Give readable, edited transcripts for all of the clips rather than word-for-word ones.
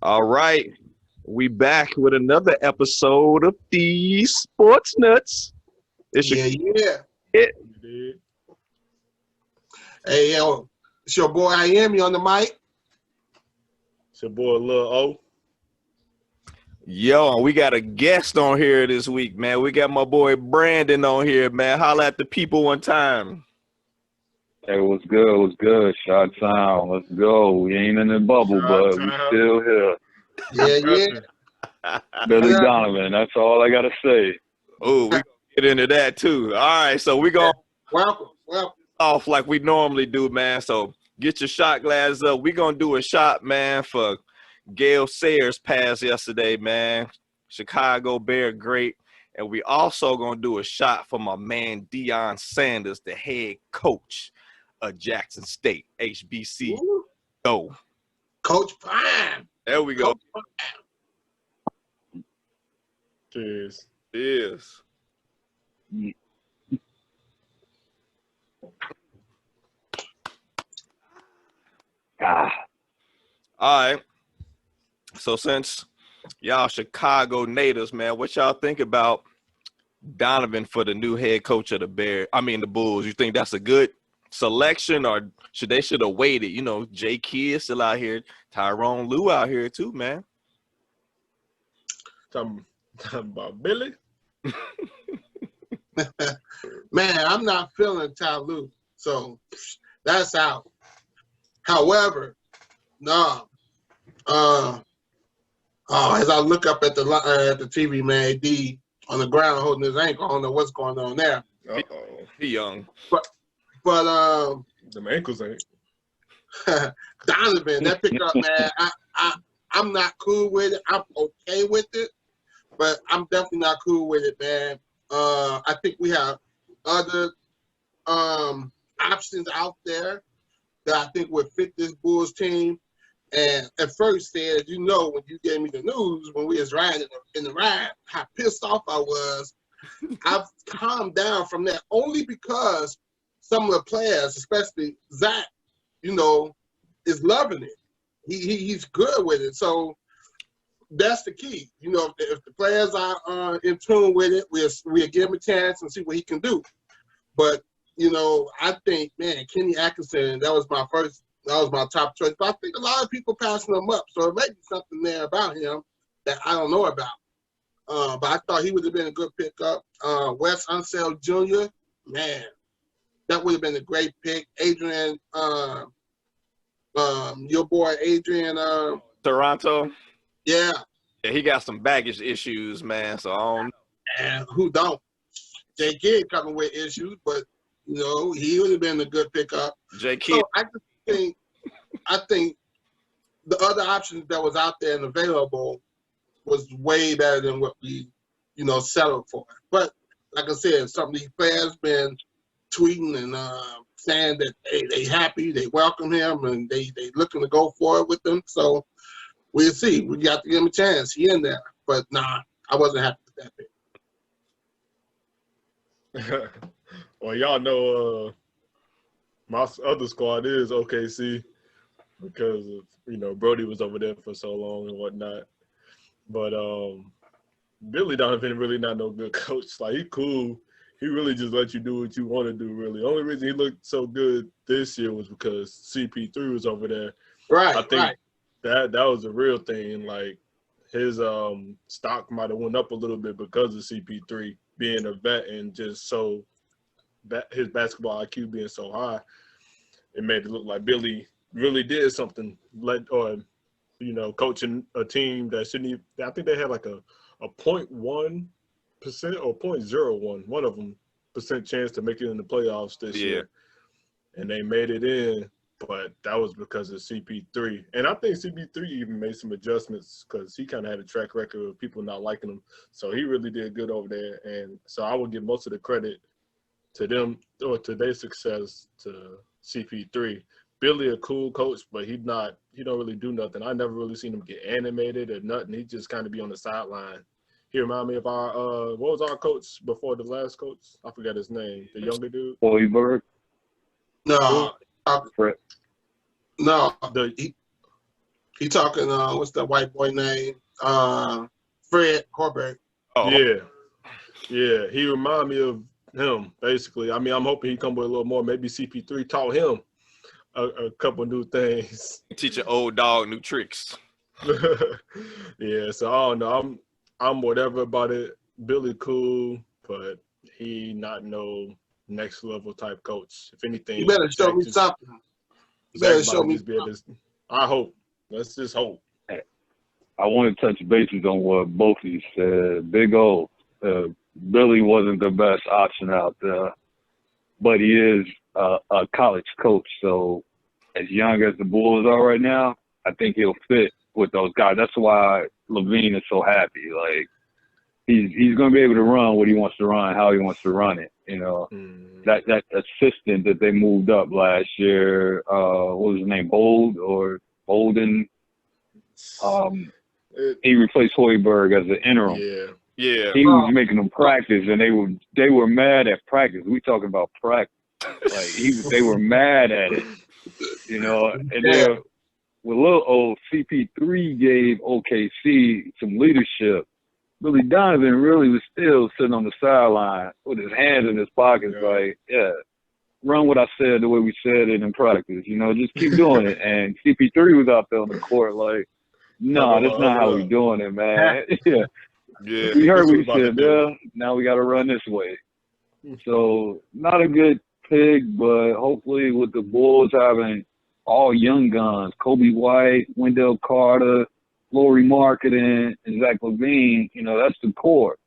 All right, we back with another episode of Deez Sports Nuts. It's your Yeah. kid. Hey, yo, it's your boy I Am. You on the mic? It's your boy Lil O. Yo, we got a guest on here this week, man. We got my boy Brandon on here, man. Holla at the people one time. Hey, what's good? What's good? Shot Sound. Let's go. We ain't in the bubble, but we still here. Yeah. Billy Donovan. That's all I got to say. Oh, we gonna get into that too. All right, so we gonna Welcome. off like we normally do, man. So get your shot glass up. We gonna do a shot, man, for Gale Sayers' pass yesterday, man. Chicago Bear great. And we also gonna do a shot for my man Deion Sanders, the head coach of Jackson State, HBC. Ooh. Go. Coach Prime. There we go. Cheers. Yes. Ah. All right. So since y'all Chicago natives, man, what y'all think about Donovan for the new head coach of the Bulls? You think that's a good selection, or should have waited? You know, Jay Kidd still out here, Tyrone Lue out here too, man. Talking about Billy. Man, I'm not feeling Ty Lue, so that's out. However, as I look up at the TV, man, D on the ground holding his ankle. I don't know what's going on there. Uh-oh. He young. But them ankles ain't. Donovan, that pickup, man, I'm not cool with it. I'm okay with it, but I'm definitely not cool with it, man. I think we have other options out there that I think would fit this Bulls team. And at first, said, you know, when you gave me the news when we was riding in the ride, how pissed off I was. I've calmed down from that only because some of the players, especially Zach, you know, is loving it. He's good with it. So that's the key. You know, if the players are in tune with it, we'll give him a chance and see what he can do. But, you know, I think, man, Kenny Atkinson, that was my top choice. But I think a lot of people passing him up. So it may be something there about him that I don't know about. But I thought he would have been a good pickup. Wes Unseld Jr., man, that would have been a great pick. Adrian, your boy Adrian. Toronto. Yeah. Yeah, he got some baggage issues, man. So I don't know. And who don't? Jay Kidd coming with issues, but, you know, he would have been a good pickup. Jay Kidd. So I think the other options that was out there and available was way better than what we, you know, settled for. But like I said, some of these players been tweeting and saying that they happy, they welcome him, and they looking to go forward with them. So we'll see. We got to give him a chance. He in there, but nah, I wasn't happy with that pick. Well, y'all know my other squad is OKC because of, you know, Brody was over there for so long and whatnot. But Billy Donovan really not no good coach. Like, he cool. He really just let you do what you want to do, really. The only reason he looked so good this year was because CP3 was over there. Right, I think that was a real thing. Like, his stock might have went up a little bit because of CP3 being a vet and just so his basketball IQ being so high. It made it look like Billy really did something, you know, coaching a team that shouldn't even. I think they had like a 0.1% or 0.01, one of them, percent chance to make it in the playoffs this year, and they made it in. But that was because of CP3, and I think CP3 even made some adjustments because he kind of had a track record of people not liking him. So he really did good over there, and so I would give most of the credit to them or to their success to CP3. Billy a cool coach, but he don't really do nothing. I never really seen him get animated or nothing. He just kind of be on the sideline. He remind me of our what was our coach before the last coach? I forgot his name. The younger dude. Hoiberg. No. Fred. No. He talking, what's that white boy name? Fred Hoiberg. Oh, Yeah. He remind me of him, basically. I mean, I'm hoping he come with a little more. Maybe CP3 taught him a couple new things. teach an old dog new tricks. Yeah, so I don't know. I'm whatever about it. Billy cool, but he not no next level type coach. If anything, You better show me something. You better show me something. I hope. Let's just hope. I want to touch bases on what both of you said. Big O, Billy wasn't the best option out there, but he is a college coach. So as young as the Bulls are right now, I think he'll fit with those guys. That's why Lavine is so happy. Like he's going to be able to run what he wants to run, how he wants to run it. You know, that assistant that they moved up last year, what was his name, Bolden? He replaced Hoiberg as an interim. Yeah. He was making them practice, and they were mad at practice. We talking about practice. Like they were mad at it, you know. And then with little old CP3 gave OKC some leadership. Billy Donovan really was still sitting on the sideline with his hands in his pockets, like, run what I said the way we said it in practice. You know, just keep doing it. And CP3 was out there on the court like, no, that's not how we doing it, man. Yeah. We heard what he said, now we got to run this way. So not a good pick, but hopefully with the Bulls having all young guns, Coby White, Wendell Carter, Lauri Markkanen, and Zach Lavine, you know, that's the core.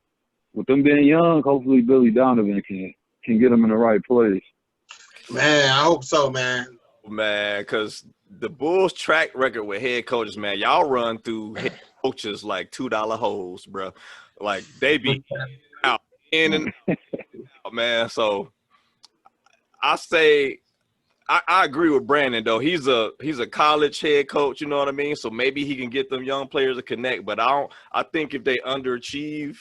With them being young, hopefully Billy Donovan can get them in the right place. Man, I hope so, man. Man, because the Bulls' track record with head coaches, man, y'all run through head coaches like $2 holes, bro. Like, they be out in and out, man. So I say I agree with Brandon, though. He's a college head coach, you know what I mean? So maybe he can get them young players to connect. But I think if they underachieve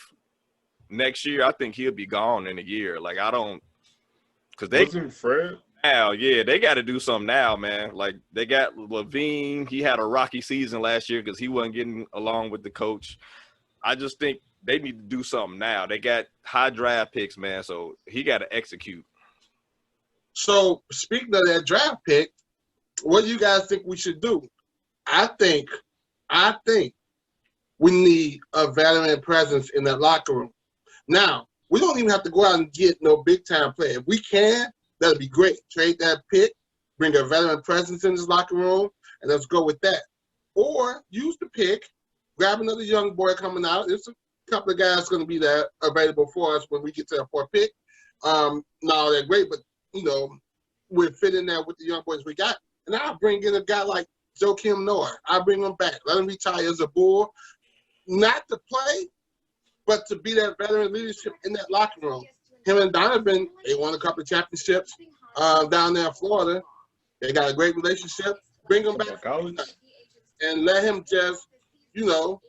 next year, I think he'll be gone in a year. Like, I don't – because they – Wasn't Fred? Now, they got to do something now, man. Like, they got Lavine. He had a rocky season last year because he wasn't getting along with the coach. I just think they need to do something now. They got high draft picks, man, so he got to execute. So, speaking of that draft pick, what do you guys think we should do? I think we need a veteran presence in that locker room. Now, we don't even have to go out and get no big-time player. If we can, that'd be great. Trade that pick, bring a veteran presence in this locker room, and let's go with that. Or use the pick, grab another young boy coming out. There's a couple of guys going to be there available for us when we get to that fourth pick. No, they're great, but, you know, we're fitting there with the young boys we got. And I'll bring in a guy like Joakim Noah. I'll bring him back. Let him retire as a Bull. Not to play, but to be that veteran leadership in that locker room. Him and Donovan, they won a couple of championships down there in Florida. They got a great relationship. Bring him back and let him just, you know,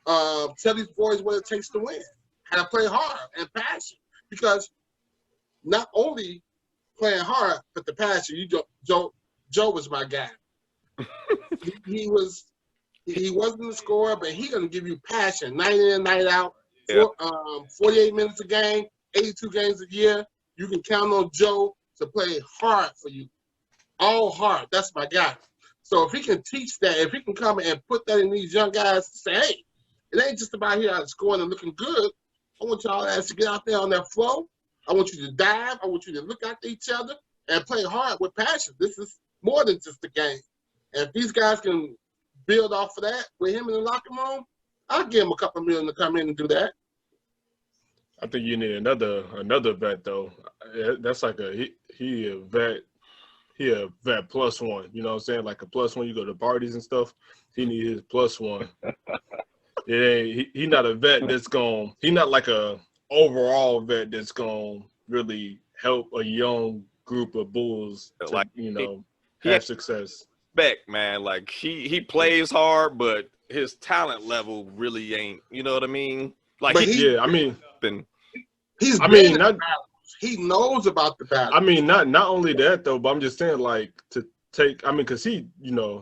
tell these boys what it takes to win. How to play hard and passion. Because not only playing hard, but the passion. Joe was my guy. he wasn't the scorer, but he's gonna give you passion, night in, night out. 48 minutes a game, 82 games a year. You can count on Joe to play hard for you, all hard. That's my guy. So if he can teach that, if he can come and put that in these young guys to say, hey, it ain't just about here out scoring and looking good. I want y'all to get out there on that flow. I want you to dive. I want you to look after each other and play hard with passion. This is more than just a game. And if these guys can build off of that with him in the locker room, I'll give him a couple million to come in and do that. I think you need another vet though. That's like he a vet. He a vet plus one. You know what I'm saying? Like a plus one. You go to parties and stuff. He need his plus one. He not a vet that's going. He not like a overall vet that's going to really help a young group of Bulls to, like, you know, have success. Man, like he plays hard, but his talent level really ain't. You know what I mean? Like he knows about the battle. I mean, not only that though, but I'm just saying, like, to take. I mean, because he,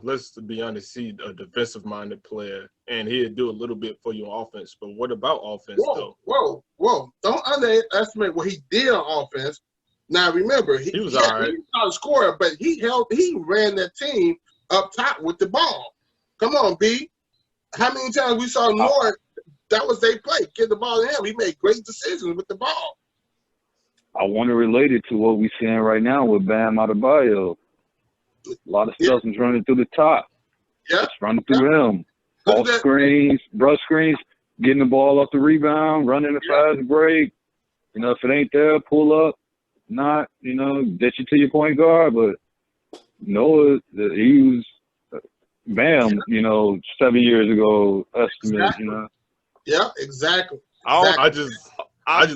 let's be honest, he's a defensive-minded player, and he'd do a little bit for you on offense. But what about offense, though? Whoa! Don't underestimate what he did on offense. Now remember, he was all right. He was not a scorer, but he ran that team up top with the ball. Come on, B. How many times we saw North? That was their play. Get the ball to him. He made great decisions with the ball. I want to relate it to what we're seeing right now with Bam Adebayo. A lot of stuff is running through the top. Yeah. It's running through him. Off screens, brush screens, getting the ball off the rebound, running a fast break. If it ain't there, pull up. Not, get you to your point guard. But Noah, he was Bam, 7 years ago estimate, Exactly. Yeah, exactly. I just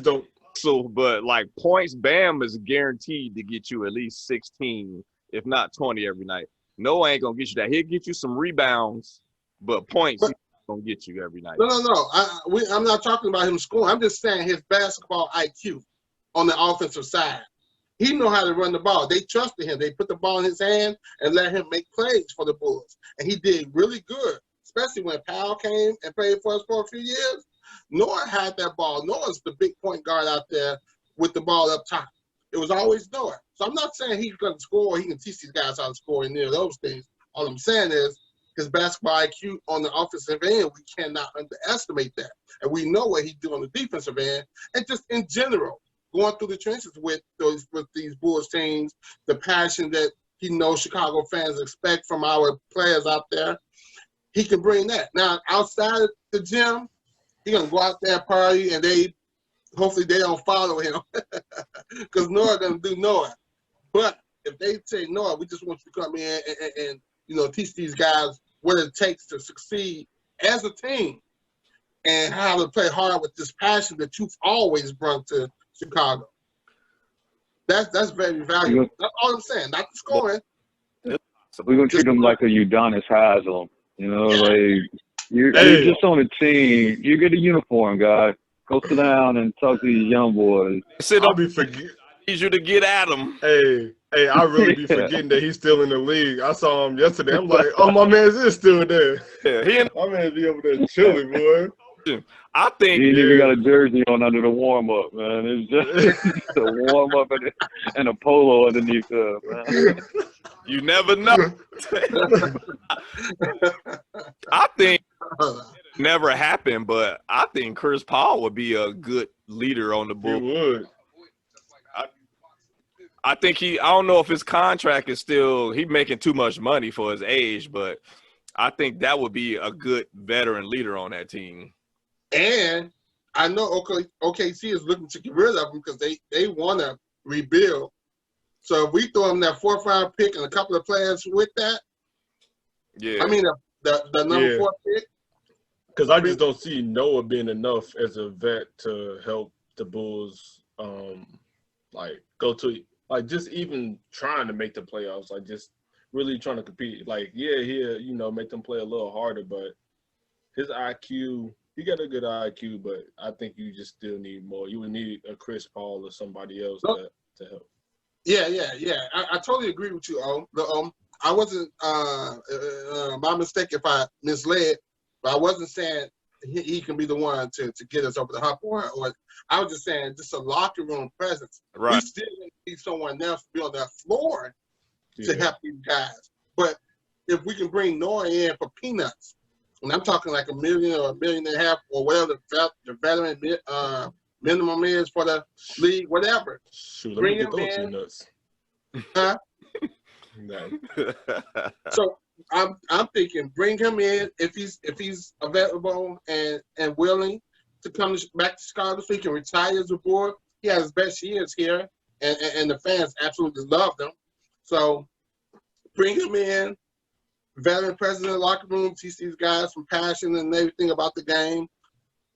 don't. So, but like points, Bam is guaranteed to get you at least 16, if not 20 every night. Noah ain't gonna get you that. He'll get you some rebounds, but points he's gonna get you every night. No. I'm not talking about him scoring. I'm just saying his basketball IQ on the offensive side. He know how to run the ball. They trusted him. They put the ball in his hand and let him make plays for the Bulls, and he did really good. Especially when Powell came and played for us for a few years. Noah had that ball. Noah's the big point guard out there with the ball up top. It was always Noah. So I'm not saying he's going to score. He can teach these guys how to score and near those things. All I'm saying is his basketball IQ on the offensive end, we cannot underestimate that. And we know what he do on the defensive end. And just in general, going through the trenches with these Bulls teams, the passion that he knows Chicago fans expect from our players out there. He can bring that. Now, outside of the gym, he's going to go out there party, and hopefully they don't follow him because Noah going to do Noah. But if they say, Noah, we just want you to come in and teach these guys what it takes to succeed as a team and how to play hard with this passion that you've always brought to Chicago. That's very valuable. That's all I'm saying. Not the scoring. We're going to treat him like a Udonis Haslem. You're just on a team. You get a uniform, guy. Go sit down and talk to these young boys. I'll be forgetting. I need you to get at him. Hey, I really be forgetting that he's still in the league. I saw him yesterday. I'm like, oh, my man's is still there. Yeah, my man be over there chilling, boy. I think he ain't even got a jersey on under the warm up, man. It's just a warm up and a polo underneath there, man. You never know. I think it never happened, but I think Chris Paul would be a good leader on the Bulls. He would. I think I don't know if his contract is still – he's making too much money for his age, but I think that would be a good veteran leader on that team. And I know OKC is looking to get rid of him because they want to rebuild. So if we throw him that 4th round pick and a couple of players with that, I mean the number 4 pick. Because I just don't see Noah being enough as a vet to help the Bulls, go to just even trying to make the playoffs, just really trying to compete. Make them play a little harder, but his IQ. He got a good IQ, but I think you just still need more. You would need a Chris Paul or somebody else to help. Yeah. I totally agree with you, I wasn't my mistake if I misled, but I wasn't saying he can be the one to get us over the hump, or I was just saying just a locker room presence. Right. We still need someone else to be on that floor to help these guys. But if we can bring Noah in for peanuts, and I'm talking like $1 million or $1.5 million or whatever the veteran minimum is for the league, whatever. Shoot, bring him in. Nuts. Huh? No. So I'm thinking bring him in if he's available and willing to come back to Chicago so he can retire as a board. He has his best years here, and the fans absolutely love him. So bring him in. Veteran president of the locker room, teach these guys some passion and everything about the game.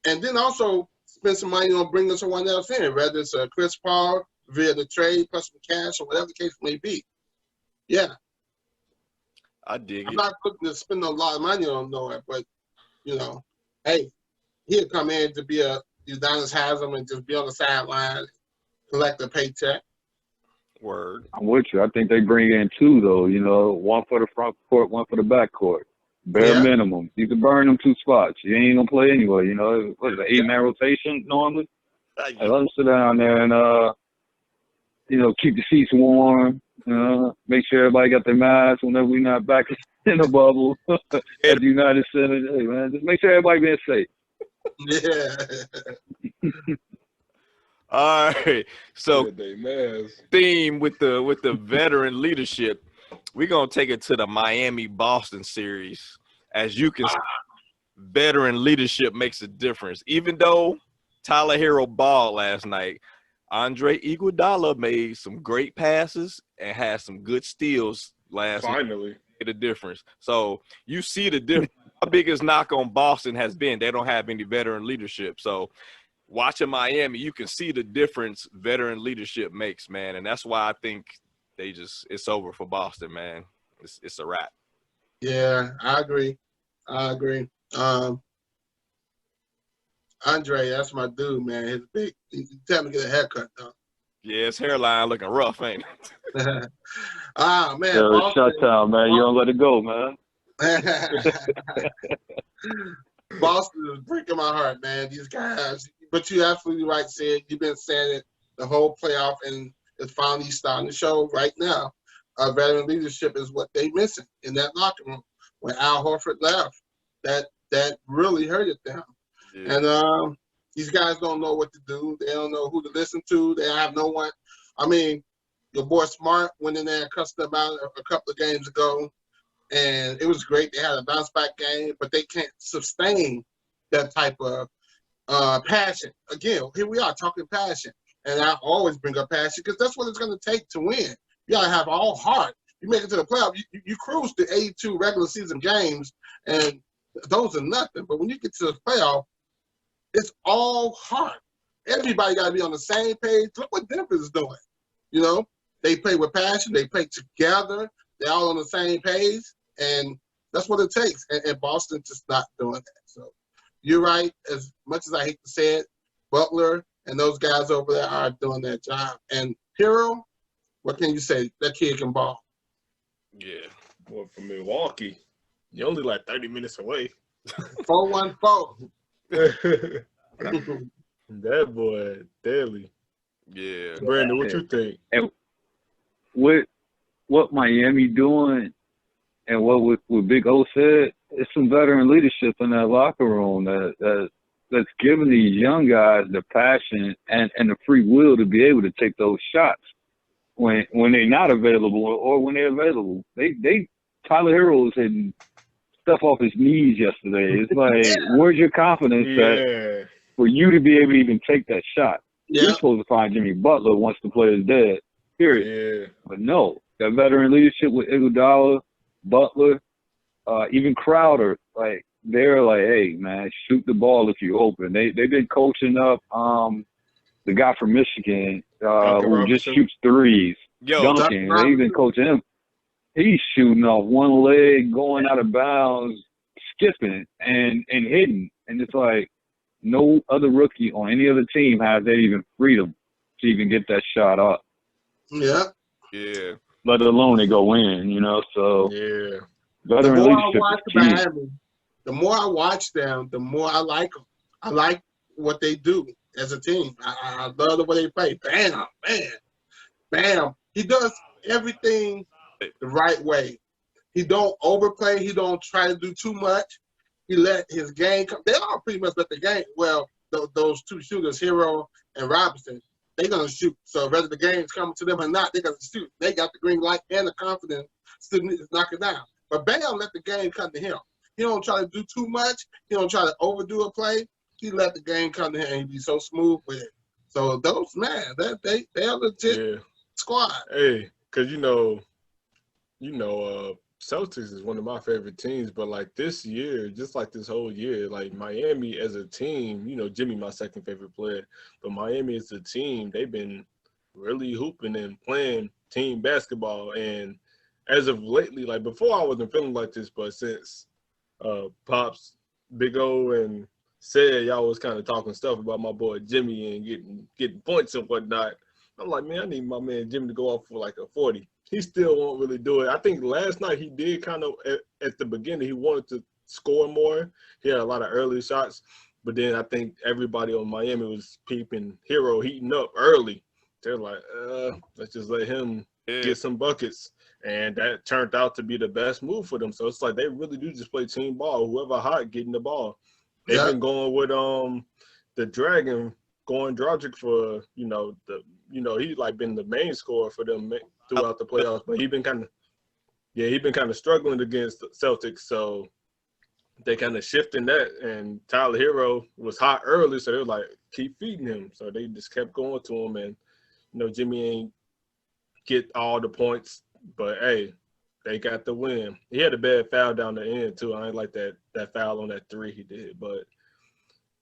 And then also spend some money on bringing someone else in, whether it's Chris Paul via the trade plus some cash or whatever the case may be. Yeah. I dig it. I'm not looking to spend a lot of money on Noah, but, hey, he'll come in to be a Udonis Haslem and just be on the sideline, collect a paycheck. Word. I'm with you. I think they bring in 2 though. You know, 1 for the front court, 1 for the back court. Bare Yeah. minimum. You can burn them 2 spots. You ain't gonna play anyway. You know, what is it, 8-man rotation normally? Hey, let them sit down there and you know, keep the seats warm. Make sure everybody got their masks whenever we not back in the bubble at the United Center. Hey man, just make sure everybody being safe. Yeah. All right. So They mask. theme with the veteran leadership, we're gonna take it to the Miami-Boston series. As you can see, veteran leadership makes a difference. Even though Tyler Hero balled last night, Andre Iguodala made some great passes and had some good steals last night. Finally. Made a difference. So you see the difference. My biggest knock on Boston has been they don't have any veteran leadership. So watching Miami, you can see the difference veteran leadership makes, man. And that's why I think it's over for Boston, man. It's a wrap. Yeah, I agree. Andre, that's my dude, man. His big. Tell him to get a haircut, though. Yeah, his hairline looking rough, ain't it? Man. Yo, shut down, man. You don't let it go, man. Boston is breaking my heart, man. These guys. But you're absolutely right, Sid. You've been saying it the whole playoff, and it's finally starting to show right now. Veteran leadership is what they missing in that locker room. When Al Horford left, that really hurted them. Yeah. And these guys don't know what to do. They don't know who to listen to. They have no one. I mean, your boy Smart went in there and cussed them out a couple of games ago, and it was great. They had a bounce-back game, but they can't sustain that type of passion. Again, here we are talking passion, and I always bring up passion because that's what it's going to take to win. You got to have all heart. You make it to the playoff, you cruise to 82 regular season games, and those are nothing. But when you get to the playoff, it's all heart. Everybody got to be on the same page. Look what Denver is doing. You know, they play with passion. They play together. They're all on the same page, and that's what it takes. And Boston just not doing that. So you're right. As much as I hate to say it, Butler and those guys over there are doing their job. And Hero, what can you say? That kid can ball. Yeah. Well, from Milwaukee, you're only like 30 minutes away. 414. That boy, deadly. Yeah. Brandon, what you think? And what Miami doing and what Big O said, it's some veteran leadership in that locker room that's giving these young guys the passion and the free will to be able to take those shots when they're not available or when they're available. Tyler Hero was hitting stuff off his knees yesterday. It's like, where's your confidence that for you to be able to even take that shot? Yeah. You're supposed to find Jimmy Butler once the player's dead, period. Yeah. But no, that veteran leadership with Iguodala, Butler, even Crowder, like, they're like, hey, man, shoot the ball if you're open. They've been coaching up the guy from Michigan who just shoots threes. Duncan. They've been coaching him. He's shooting off one leg, going out of bounds, skipping, and hitting. And it's like no other rookie on any other team has that even freedom to even get that shot up. Yeah. Yeah. Let alone they go in, you know. So yeah. The more I watch Miami, the more I watch them, the more I like them. I like what they do as a team. I love the way they play. Bam, man. Bam. He does everything the right way. He don't overplay. He don't try to do too much. He let his game come. They all pretty much let the game. Well, those two shooters, Hero and Robinson, they're going to shoot. So whether the game's coming to them or not, they're going to shoot. They got the green light and the confidence to knock it down. But Bam let the game come to him. He don't try to do too much. He don't try to overdo a play. He let the game come to him, and he'd be so smooth with it. So those, man, they're legit squad. Hey, because, Celtics is one of my favorite teams, but like this year, just like this whole year, like Miami as a team, Jimmy my second favorite player, but Miami as a team, they've been really hooping and playing team basketball. And as of lately, like before I wasn't feeling like this, but since Pops, Big O, and said y'all was kind of talking stuff about my boy Jimmy and getting points and whatnot, I'm like, man, I need my man Jimmy to go off for like a 40. He still won't really do it. I think last night he did kind of at the beginning. He wanted to score more. He had a lot of early shots, but then I think everybody on Miami was peeping Hero heating up early. They're like, let's just let him get some buckets. And that turned out to be the best move for them. So it's like they really do just play team ball. Whoever hot getting the ball. They've been going with the Dragon, going Dragic for, he's like been the main scorer for them throughout the playoffs. But he's been kind of struggling against the Celtics. So they kind of shifting that, and Tyler Hero was hot early, so they were like, keep feeding him. So they just kept going to him, and Jimmy ain't get all the points, but hey, they got the win. He had a bad foul down the end too. I ain't like that foul on that 3 he did, but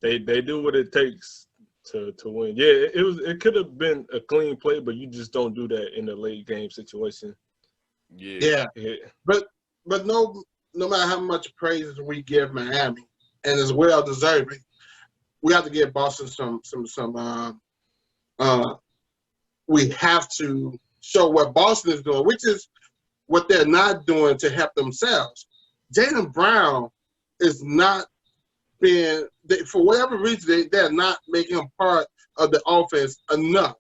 they do what it takes to win. Yeah, it could have been a clean play, but you just don't do that in a late game situation. Yeah. But no matter how much praise we give Miami, and it's well deserving, we have to give Boston some we have to show what Boston is doing, which is what they're not doing to help themselves. Jaylen Brown is not being, for whatever reason, they're not making him part of the offense enough.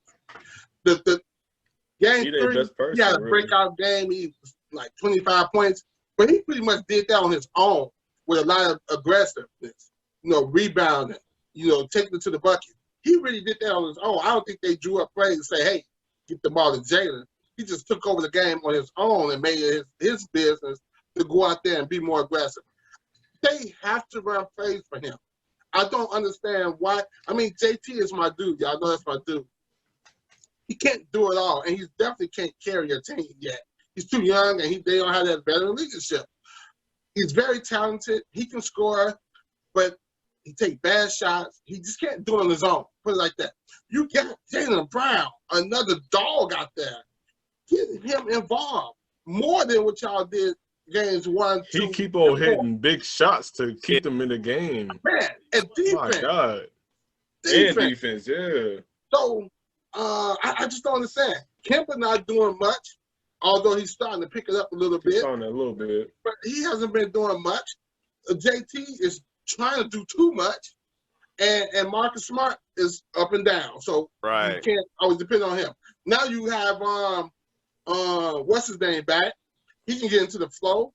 The game 3, he had a breakout game. He was like 25 points, but he pretty much did that on his own with a lot of aggressiveness, rebounding, taking it to the bucket. He really did that on his own. I don't think they drew up plays and say, hey, get the ball to Jaylen. He just took over the game on his own and made it his business to go out there and be more aggressive. They have to run plays for him. I don't understand why. I mean, JT is my dude. Y'all know that's my dude. He can't do it all, and he definitely can't carry a team yet. He's too young, and they don't have that veteran leadership. He's very talented. He can score, but he takes bad shots. He just can't do it on his own. Put it like that. You got Jaylen Brown, another dog out there. Get him involved more than what y'all did games 1, 2. He keep on hitting big shots to keep them in the game. Man, and defense. My God. And defense, yeah. So I just don't understand. Kemba not doing much, although he's starting to pick it up a little bit. On a little bit. But he hasn't been doing much. JT is trying to do too much. And Marcus Smart is up and down. So you can't always depend on him. Now you have what's his name back. He can get into the flow.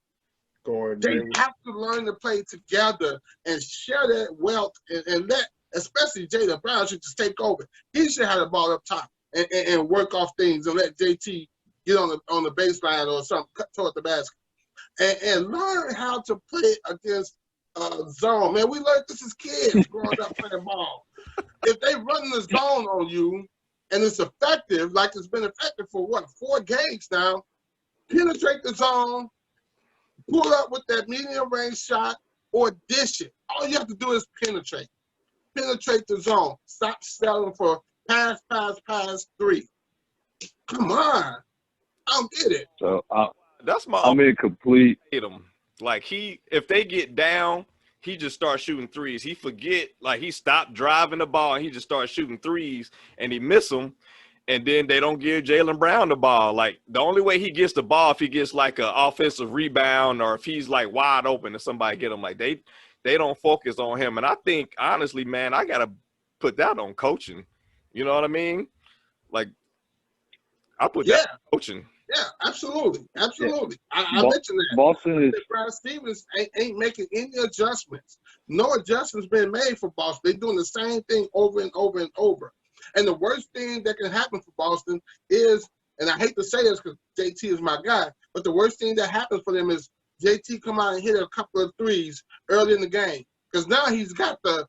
They have to learn to play together and share that wealth and let, especially Jaylen Brown should just take over. He should have the ball up top and work off things and let JT get on the baseline or something, cut toward the basket. And learn how to play against zone. Man, we learned this as kids growing up playing ball. If they run the zone on you and it's effective, like it's been effective for 4 games now, penetrate the zone, pull up with that medium range shot, or dish it. All you have to do is penetrate. Penetrate the zone. Stop settling for pass, 3. Come on. I don't get it. So that's my I'm incomplete. Like if they get down, he just starts shooting threes. He forget, like he stopped driving the ball and he just starts shooting threes and he miss them. And then they don't give Jaylen Brown the ball. Like the only way he gets the ball if he gets like an offensive rebound or if he's like wide open and somebody get him. Like they don't focus on him. And I think honestly, man, I gotta put that on coaching. You know what I mean? Like I put that on coaching. Yeah, absolutely. I mentioned that. Boston is Brad Stevens ain't making any adjustments. No adjustments being made for Boston. They're doing the same thing over and over and over. And the worst thing that can happen for Boston is, and I hate to say this because JT is my guy, but the worst thing that happens for them is JT come out and hit a couple of threes early in the game. Because now he's got the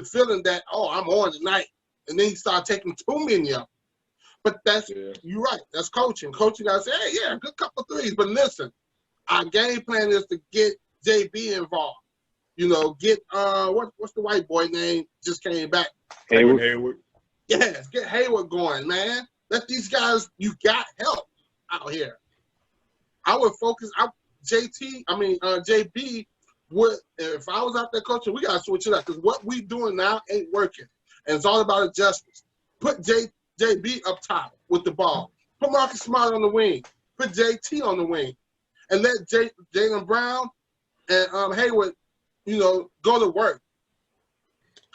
feeling that, I'm on tonight. And then he started taking too many of them. But you're right. That's coaching. Coaching got to say, hey, yeah, good couple of threes. But listen, our game plan is to get JB involved. Get what's the white boy name just came back? Hayward. Yes, get Hayward going, man. Let these guys, you got help out here. I would focus. JB would, if I was out there coaching, we got to switch it up because what we doing now ain't working. And it's all about adjustments. Put JB up top with the ball. Put Marcus Smart on the wing. Put JT on the wing. And let Jaylen Brown and Hayward, go to work.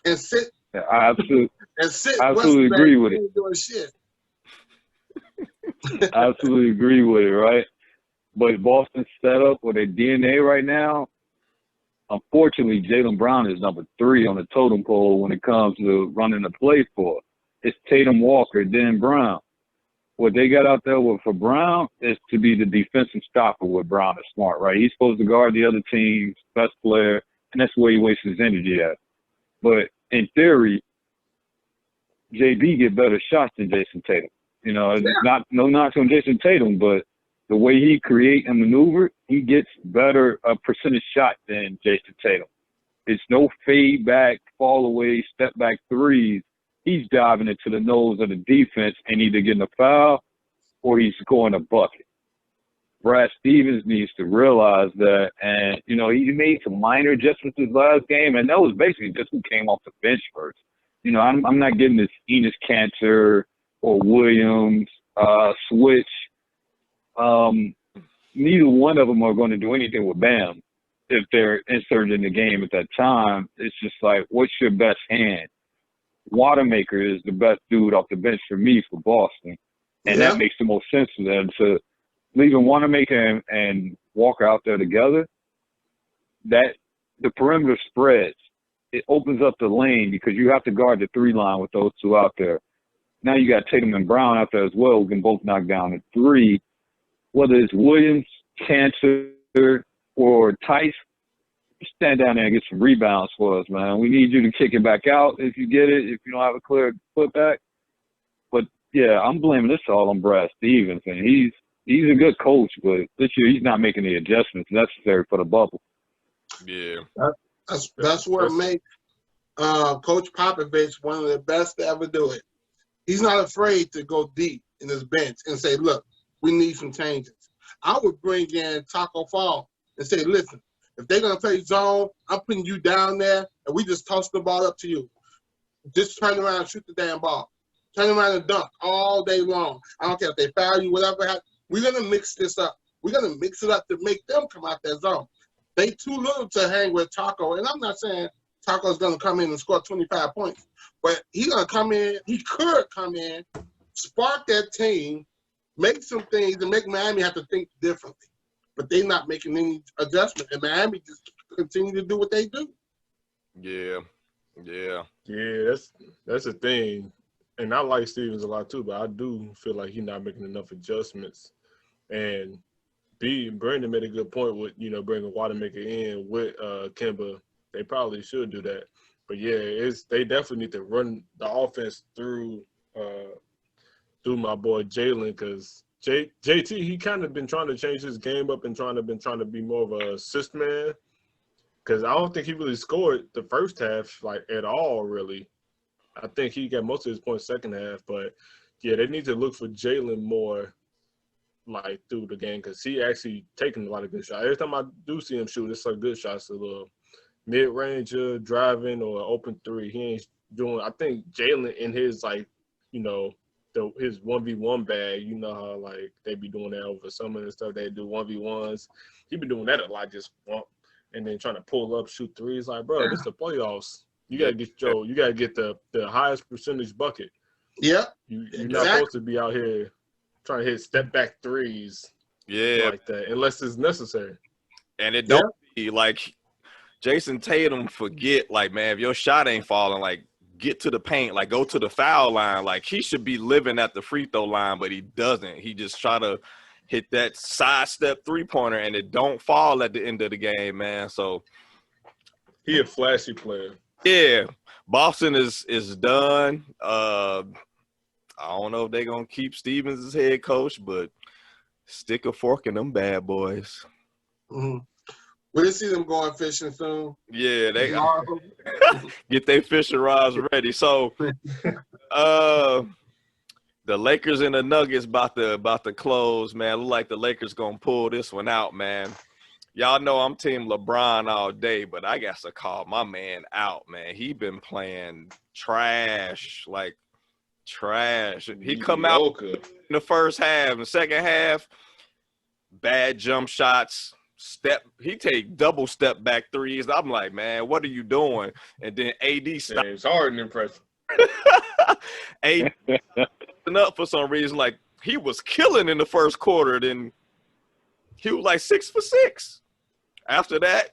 And sit. Yeah, I absolutely West agree Bank with it. ain't doing shit. I absolutely agree with it, right? But Boston's set up with their DNA right now. Unfortunately, Jaylen Brown is number 3 on the totem pole when it comes to running the play for. It's Tatum, Walker, then Brown. What they got out there for Brown is to be the defensive stopper with Brown and Smart, right? He's supposed to guard the other team's best player, and that's where he wastes his energy at. But in theory, JB get better shots than Jason Tatum. It's no knocks on Jason Tatum, but the way he create and maneuver, he gets better percentage shot than Jason Tatum. It's no fade back, fall away, step back threes. He's diving into the nose of the defense and either getting a foul or he's scoring a bucket. Brad Stevens needs to realize that, and he made some minor adjustments his last game, and that was basically just who came off the bench first. I'm not getting this Enes Kanter or Williams switch. Neither one of them are going to do anything with Bam if they're inserted in the game at that time. It's just like, what's your best hand? Watermaker is the best dude off the bench for me for Boston, and that makes the most sense to them. So leaving Watermaker and Walker out there together, that the perimeter spreads. It opens up the lane because you have to guard the 3 line with those two out there. Now you got Tatum and Brown out there as well who can both knock down the 3. Whether it's Williams, Kanter, or Tice, stand down there and get some rebounds for us, man. We need you to kick it back out if you get it, if you don't have a clear putback. But, yeah, I'm blaming this all on Brad Stevens. And he's a good coach, but this year he's not making the adjustments necessary for the bubble. Yeah. That's what makes Coach Popovich one of the best to ever do it. He's not afraid to go deep in his bench and say, look, we need some changes. I would bring in Taco Fall and say, listen, if they're going to play zone, I'm putting you down there, and we just toss the ball up to you. Just turn around and shoot the damn ball. Turn around and dunk all day long. I don't care if they foul you, whatever. We're going to mix this up. We're going to mix it up to make them come out that zone. They too little to hang with Taco, and I'm not saying Taco's going to come in and score 25 points, but he's going to come in. He could come in, spark that team, make some things, and make Miami have to think differently. But they're not making any adjustment, and Miami just continue to do what they do. Yeah. That's the thing. And I like Stevens a lot too, but I do feel like he's not making enough adjustments. And Brandon made a good point with bringing Watermaker in with Kemba. They probably should do that. But yeah, they definitely need to run the offense through my boy Jaylen, because JT, he kind of been trying to change his game up and trying to be more of a assist man, because I don't think he really scored the first half like at all really. I think he got most of his points second half, but yeah, they need to look for Jaylen more like through the game, because he actually taking a lot of good shots. Every time I do see him shoot, it's like good shots, a little mid-ranger, driving, or open 3. He ain't doing. I think Jaylen in his his 1v1 bag, how like they be doing that over summer and stuff. They do 1v1s. He been doing that a lot, just bump and then trying to pull up, shoot threes. Like, bro, this is the playoffs. You gotta get the highest percentage bucket. Yeah, you're not supposed to be out here trying to hit step back threes. Yeah, like that, unless it's necessary. And it don't be like Jason Tatum forget, like, man, if your shot ain't falling, like, get to the paint, like, go to the foul line. Like, he should be living at the free throw line, but he doesn't. He just try to hit that sidestep 3-pointer, and it don't fall at the end of the game, man. So he a flashy player. Yeah, Boston is done. I don't know if they're going to keep Stevens as head coach, but stick a fork in them bad boys. Mm-hmm. We'll see them going fishing soon. Yeah, they get their fishing rods ready. So, the Lakers and the Nuggets about to close, man. Look like the Lakers gonna pull this one out, man. Y'all know I'm Team LeBron all day, but I got to call my man out, man. He been playing trash, like trash. He come out in the first half. In the second half, bad jump shots. He take double step back threes. I'm like, man, what are you doing? And then AD stopped. James Harden impressive. AD up for some reason. Like, he was killing in the first quarter. Then he was like 6 for 6. After that,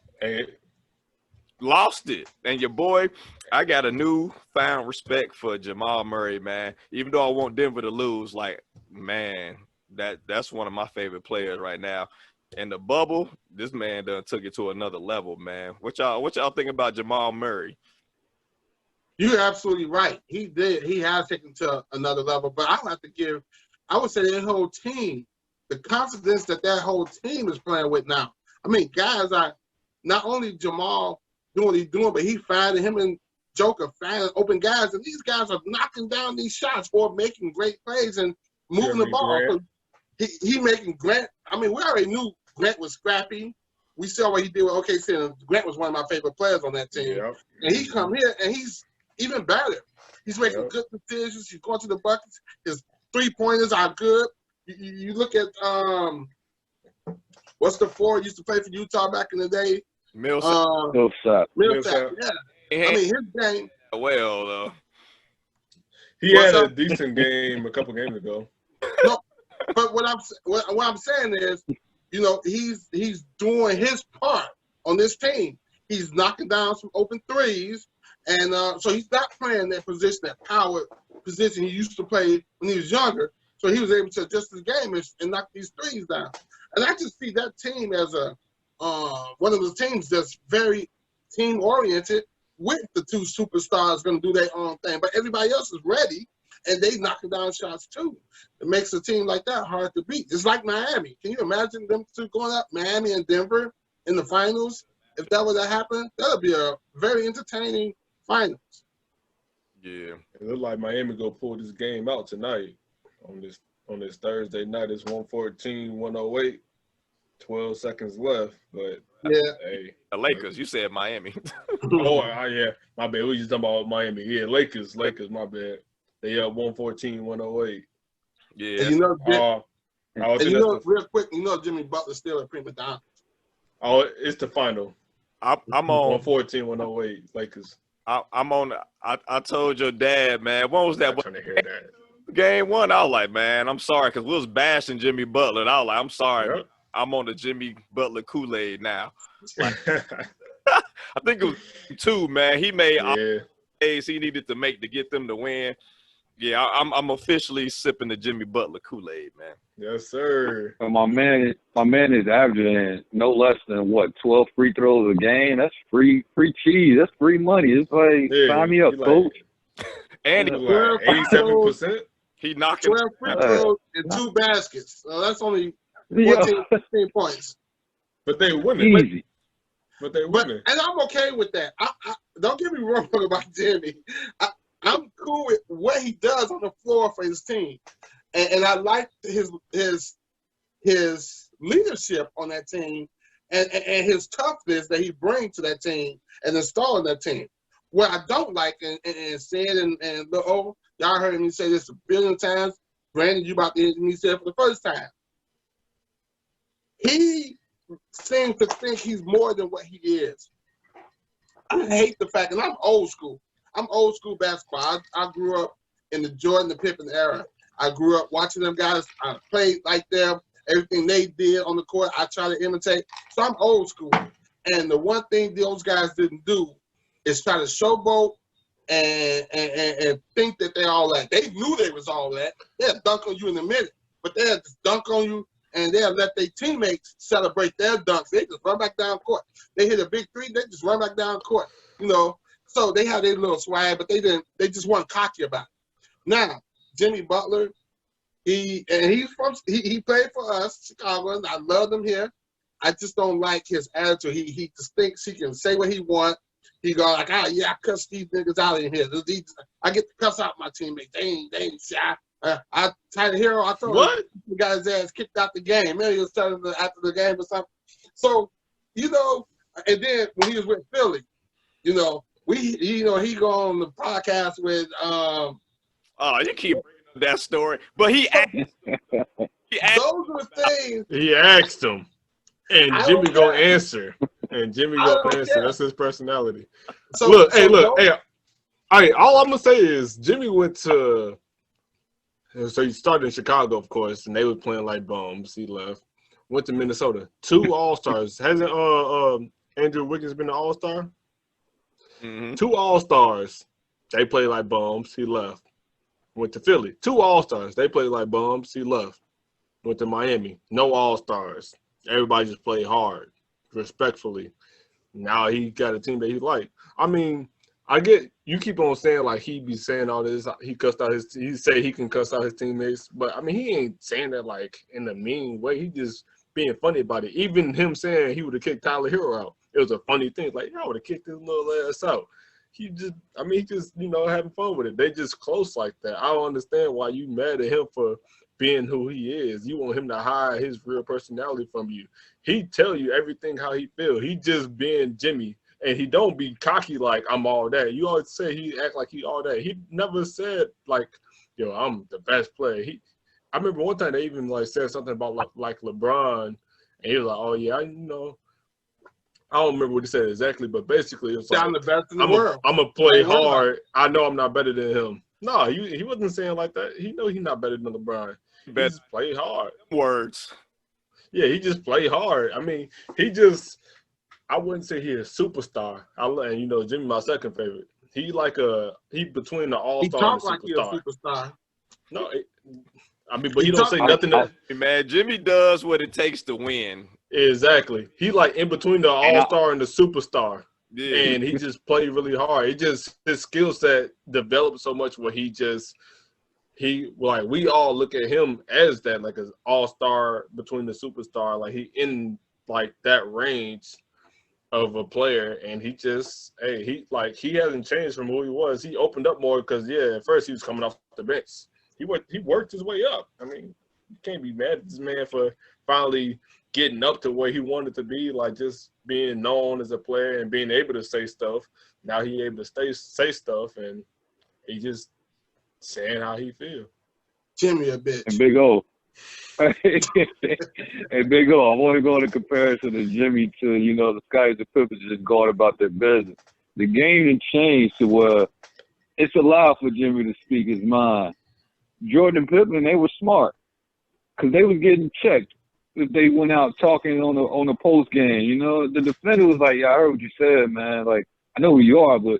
lost it. And your boy, I got a newfound respect for Jamal Murray, man. Even though I want Denver to lose, like, man, that's one of my favorite players right now. In the bubble, this man done took it to another level, man. What y'all think about Jamal Murray? You're absolutely right. He did. He has taken to another level. But I would say that whole team, the confidence that whole team is playing with now. I mean, guys are not only Jamal doing what he's doing, but he finding him and Joker finding open guys, and these guys are knocking down these shots or making great plays and moving the ball. So he making Grant. I mean, we already knew Grant was scrappy. We saw what he did with OKC, and Grant was one of my favorite players on that team. Yep. And he come here, and he's even better. He's making good decisions. He's going to the buckets. His three-pointers are good. You look at what's the forward used to play for Utah back in the day? Millsap. Millsap, yeah. I mean, his game. Well, though. He had a decent game a couple games ago. No, but what I'm saying is, you know, he's doing his part on this team. He's knocking down some open threes, and so he's not playing that position, that power position he used to play when he was younger. So he was able to adjust his game and knock these threes down. And I just see that team as one of the teams that's very team-oriented with the two superstars going to do their own thing. But everybody else is ready, and they knocking down shots too. It makes a team like that hard to beat. It's like Miami. Can you imagine them two going up, Miami and Denver, in the finals? If that were to happen, that would be a very entertaining finals. Yeah. It looked like Miami go pull this game out tonight on this Thursday night. It's 114-108. 12 seconds left, but hey. The Lakers, you said Miami. Yeah, my bad. We just talking about Miami. Yeah, Lakers, my bad. They up 114-108. Yeah. And real quick, Jimmy Butler's still a prima donna. Oh, it's the final. I'm on 114-108 Lakers. I'm on. I told your dad, man. When was that? I'm trying to hear that. Game 1, I was like, man, I'm sorry, because we was bashing Jimmy Butler. And I was like, I'm sorry. Yep. I'm on the Jimmy Butler Kool-Aid now. Like, I think it was 2, man. He made all the plays he needed to make to get them to win. Yeah, I'm officially sipping the Jimmy Butler Kool-Aid, man. Yes, sir. My man is averaging no less than 12 free throws a game. That's free cheese. That's free money. It's like sign me up, coach. And 87%. He knocked 12 free throws and 2 baskets. So that's only 14, 15 points. But they winning. Easy. But they winning. And I'm okay with that. I don't get me wrong about Jimmy. I'm cool with what he does on the floor for his team. And I like his leadership on that team and his toughness that he brings to that team and installing that team. What I don't like, and said, y'all heard me say this a billion times. Brandon, you about to hear me say it for the first time. He seems to think he's more than what he is. I hate the fact, and I'm old school. I'm old school basketball. I grew up in the Jordan and Pippen era. I grew up watching them guys. I played like them. Everything they did on the court, I try to imitate. So I'm old school. And the one thing those guys didn't do is try to showboat and think that they're all that. They knew they was all that. They'll dunk on you in a minute, but they'll just dunk on you and they'll let their teammates celebrate their dunks. They just run back down court. They hit a big three, they just run back down court. So they had their little swag, but they just weren't cocky about it. Now, Jimmy Butler, he played for us, Chicago, and I love him here. I just don't like his attitude. He just thinks he can say what he wants. He go like, I cuss these niggas out in here. I get to cuss out my teammates. They ain't shy. I Tyler Hero, I told him the guy's ass kicked out the game. Maybe he was telling him after the game or something. So, and then when he was with Philly, he go on the podcast with Oh, you keep bringing up that story. But he asked, Those are the things. He asked him, and I Jimmy don't gonna care. answer. And Jimmy I gonna don't answer. care. That's his personality. So, Look, so those- hey. All right, all I'm gonna say is Jimmy went to. So he started in Chicago, of course, and they were playing like bums. He left. Went to Minnesota. 2 All-Stars. Hasn't Andrew Wiggins been an All-Star? Mm-hmm. 2 All-Stars. They played like bums. He left. Went to Philly. 2 All-Stars. They played like bums. He left. Went to Miami. No All-Stars. Everybody just played hard, respectfully. Now he got a team that he liked. I mean, I get you keep on saying like he be saying all this. He cussed out he say he can cuss out his teammates, but I mean he ain't saying that like in a mean way. He just being funny about it. Even him saying he would have kicked Tyler Hero out, it was a funny thing. Like I would have kicked his little ass out. He just having fun with it. They just close like that. I don't understand why you mad at him for being who he is. You want him to hide his real personality from you. He tell you everything how he feel. He just being Jimmy. And he don't be cocky like I'm all that. You always say he act like he all that. He never said like, yo, I'm the best player. I remember one time they even like said something about like LeBron, and he was like, oh yeah, I don't remember what he said exactly, but basically it was like, I'm the best in the world. I'm gonna play Like, what about hard. I know I'm not better than him. No, he wasn't saying like that. He know he's not better than LeBron. He just play hard. Words. Yeah, he just play hard. I mean, I wouldn't say he's a superstar. And Jimmy, my second favorite. He between the all He star and talk like superstar. he a superstar. No, but he don't say nothing. Man, Jimmy does what it takes to win. Exactly. He like in between the all star and the superstar. Yeah. And he just played really hard. His skill set developed so much where we all look at him as that, like an all-star between the superstar. Like he in like that range of a player, and he hasn't changed from who he was. He opened up more because at first he was coming off the bench. He worked his way up. I mean, you can't be mad at this man for finally getting up to where he wanted to be, like just being known as a player and being able to say stuff. Now he able to say stuff, and he just saying how he feel. Jimmy a bitch. And Big O. Hey, Big O, I want to go in a comparison of Jimmy to, the Skies and Pippins just going about their business. The game has changed to where it's allowed for Jimmy to speak his mind. Jordan and Pippen, they were smart because they was getting checked if they went out talking on the post game. The defender was like, yeah, I heard what you said, man. Like, I know who you are, but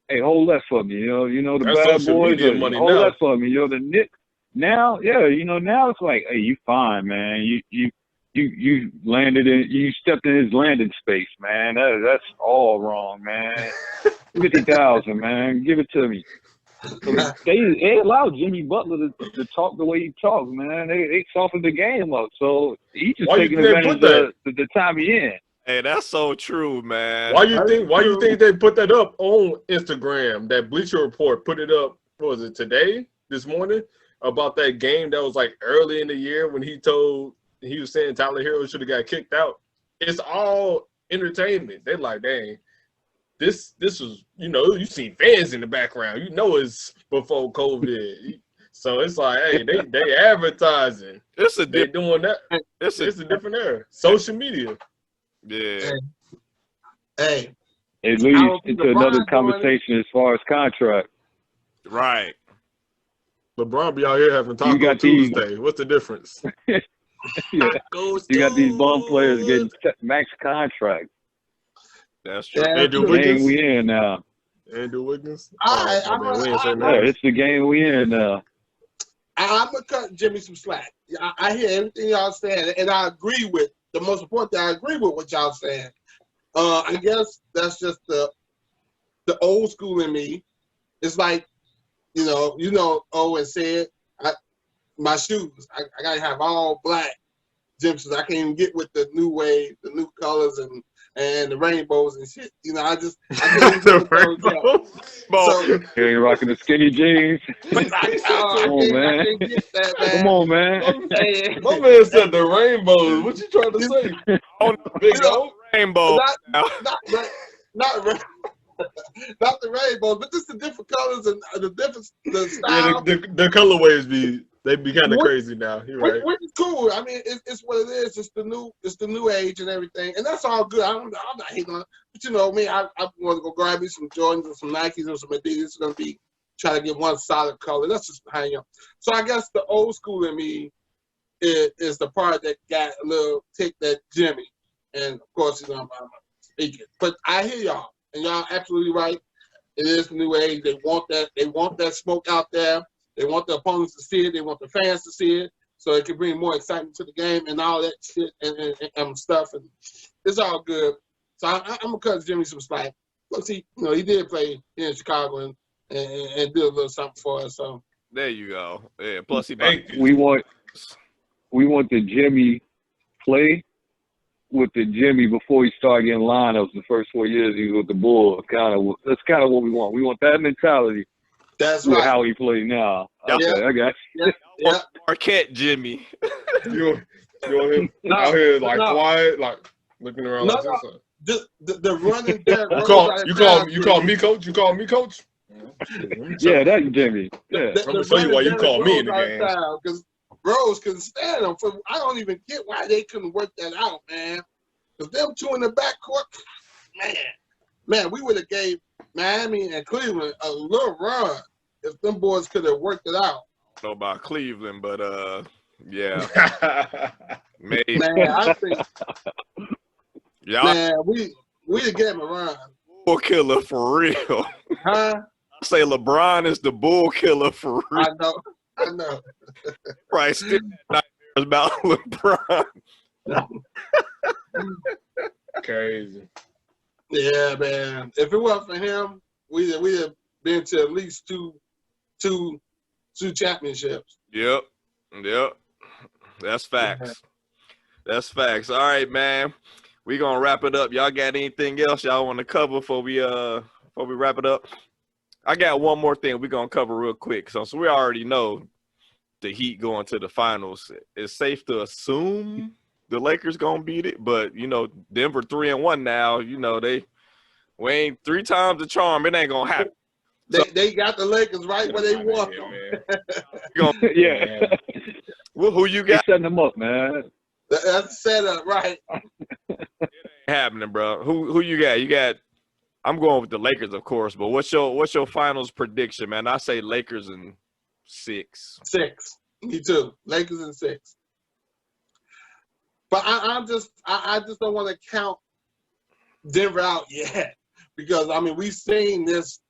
hey, hold that for me. The That's bad social boys, media money hold now. that for me. The Knicks. Now, now it's like, hey, you fine, man. You landed you stepped in his landing space, man. That's all wrong, man. 50,000, man. Give it to me. So they allowed Jimmy Butler to talk the way he talks, man. They softened the game up. So he's just taking advantage of the time he in. Hey, that's so true, man. Why you think they put that up on Instagram? That Bleacher Report put it up, what was it, today, this morning, about that game that was like early in the year when he was saying Tyler Hero should have got kicked out. It's all entertainment. They're like, dang, this was, you see fans in the background. It's before COVID. So it's like, hey, they advertising. They're doing that. It's a different era. Social media. Yeah. Hey. It leads into another conversation as far as contract. Right. LeBron be out here having Taco Tuesday. What's the difference? Yeah. You got these bum players getting max contracts. That's true. Andrew Wiggins? Wiggins? We in now. Andrew Wiggins? It's the game we in now. I'm going to cut Jimmy some slack. I hear everything y'all saying, and I agree with, the most important thing, I agree with what y'all saying. I guess that's just the old school in me. It's like, Owen said, my shoes, I got to have all black gym shoes. I can't even get with the new wave, the new colors and the rainbows and shit. I can't the rainbows? So, you ain't rocking the skinny jeans. Come on, man. Come on, man. My man said the rainbows. What you trying to say? Big old rainbow. Not the rainbows, but just the different colors and the style. Yeah, the colorways be kind of crazy now. You're right. Which is cool. I mean, it's what it is. It's the new age and everything, and that's all good. I'm not hating on it. But you know me, I want to go grab me some Jordans or some Nikes or some Adidas. It's gonna be trying to get one solid color. That's just how I am. So I guess the old school in me is the part that got a little tick that Jimmy, and of course I'm speaking. But I hear y'all, and y'all absolutely right. It is the new age. They want that. They want that smoke out there. They want the opponents to see it. They want the fans to see it, so it can bring more excitement to the game and all that shit and stuff. And it's all good. So I'm gonna cut Jimmy some slack. Plus, he did play here in Chicago and did a little something for us. So there you go. Yeah. Plus, we want the Jimmy play with the Jimmy before he started getting lineups the first 4 years he was with the Bulls. That's kind of what we want. We want that mentality. That's with right. how he plays now. Okay, I got you. Yeah. Marquette Jimmy. you want him out here like quiet, like looking around like this. The running Derrick Rose. You call me coach? You call me coach? Yeah, that's Jimmy. Yeah. I'm gonna show you why you call me in the game. Because Rose couldn't stand him. I don't even get why they couldn't work that out, man. Because them two in the backcourt, man, we would have gave Miami and Cleveland a little run if them boys could have worked it out. I don't know about Cleveland, but yeah. Man, I think man, we'd have gave him a run. Bull killer for real. Huh? I say LeBron is the bull killer for real. I know. Probably still nightmares about LeBron. Crazy. Yeah, man. If it wasn't for him, we'd have been to at least two championships. Yep. That's facts. Yeah. That's facts. All right, man. We gonna wrap it up. Y'all got anything else y'all want to cover before we wrap it up? I got one more thing we're gonna cover real quick. So we already know the Heat going to the finals. It's safe to assume the Lakers gonna beat it, but Denver 3-1 now. We ain't 3 times the charm. It ain't gonna happen. They got the Lakers right where they want them. Yeah. Well, who you got? Setting them up, man. That's set up right. It ain't happening, bro. Who you got? You got. I'm going with the Lakers, of course. But what's your finals prediction, man? I say Lakers in 6. 6. Me too. Lakers in 6. But I just don't want to count Denver out yet because we've seen this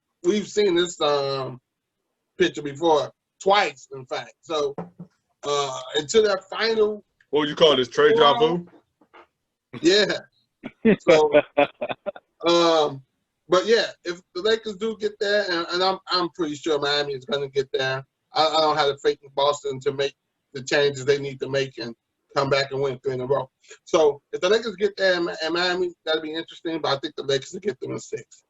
picture before twice, in fact. So until that final. What would you call this, trade vu? Yeah. So but yeah, if the Lakers do get there, and I'm pretty sure Miami is going to get there. I don't have the faith in Boston to make the changes they need to make and come back and win 3 in a row. So if the Lakers get there and Miami, that'll be interesting. But I think the Lakers will get them in 6.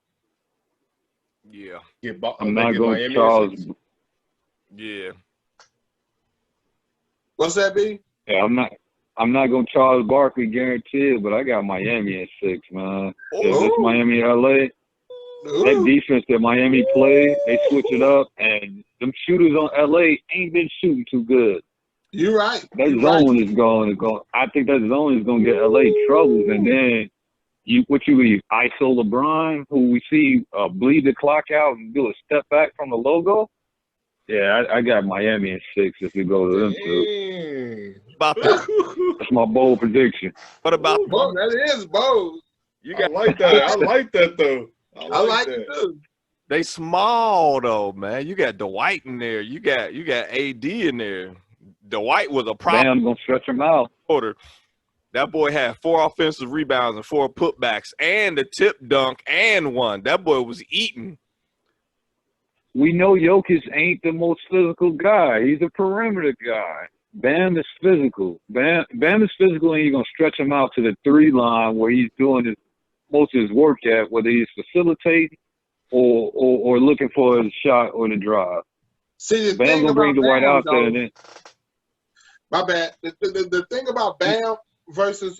Yeah. I'm not going Charles. Yeah. What's that, B? Yeah, I'm not going Charles Barkley guaranteed, but I got Miami at 6, man. It's Miami, LA. Ooh. That defense that Miami played, they switch it up, and them shooters on LA ain't been shooting too good. You're right. That zone is going to go. I think that zone is going to get LA troubles, and then you leave? ISO LeBron, who we see bleed the clock out and do a step back from the logo. Yeah, I got Miami in 6 if we go to them two. About that. That's my bold prediction. What about that is bold. I like that. I like that though. I like it too. They small though, man. You got Dwight in there. You got AD in there. Dwight was a problem. I'm gonna stretch him out. That boy had 4 offensive rebounds and 4 putbacks and a tip dunk and 1. That boy was eating. We know Jokic ain't the most physical guy. He's a perimeter guy. Bam is physical. Bam is physical, and you're going to stretch him out to the 3 line where he's doing most of his work at, whether he's facilitating or looking for a shot or the drive. See, the Bam's thing going to bring about Dwight Bam, out there. And then, my bad. The thing about Bam versus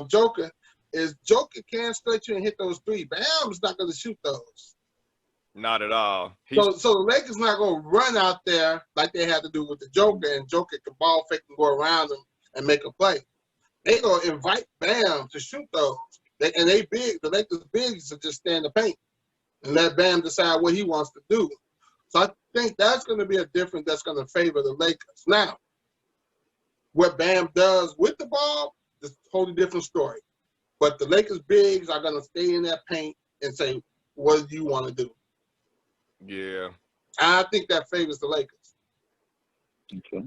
Joker is Joker can't stretch you and hit those three. Bam's not going to shoot those. Not at all. So the Lakers not going to run out there like they had to do with the Joker, and Joker can ball fake and go around them and make a play. They going to invite Bam to shoot those. They big. The Lakers big to just stay in the paint and let Bam decide what he wants to do. So I think that's going to be a difference that's going to favor the Lakers. Now, what Bam does with the ball is a totally different story. But the Lakers bigs are going to stay in that paint and say, what do you want to do? Yeah. I think that favors the Lakers. Okay.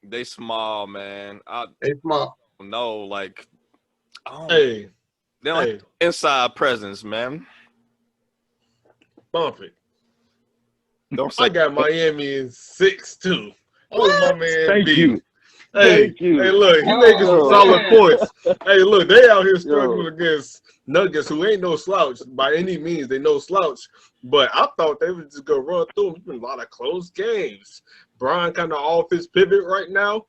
They small, man. They small. No, like, Hey, they don't have inside presence, man. bump it. Don't say I got Miami in 6-2. Oh, my man. Thank B. you. Hey, Thank you. hey, look, he making some solid points. Hey, look, they out here struggling against Nuggets, who ain't no slouch by any means. They no slouch, but I thought they would just go run through them. It's been a lot of close games. Brian kind of off his pivot right now.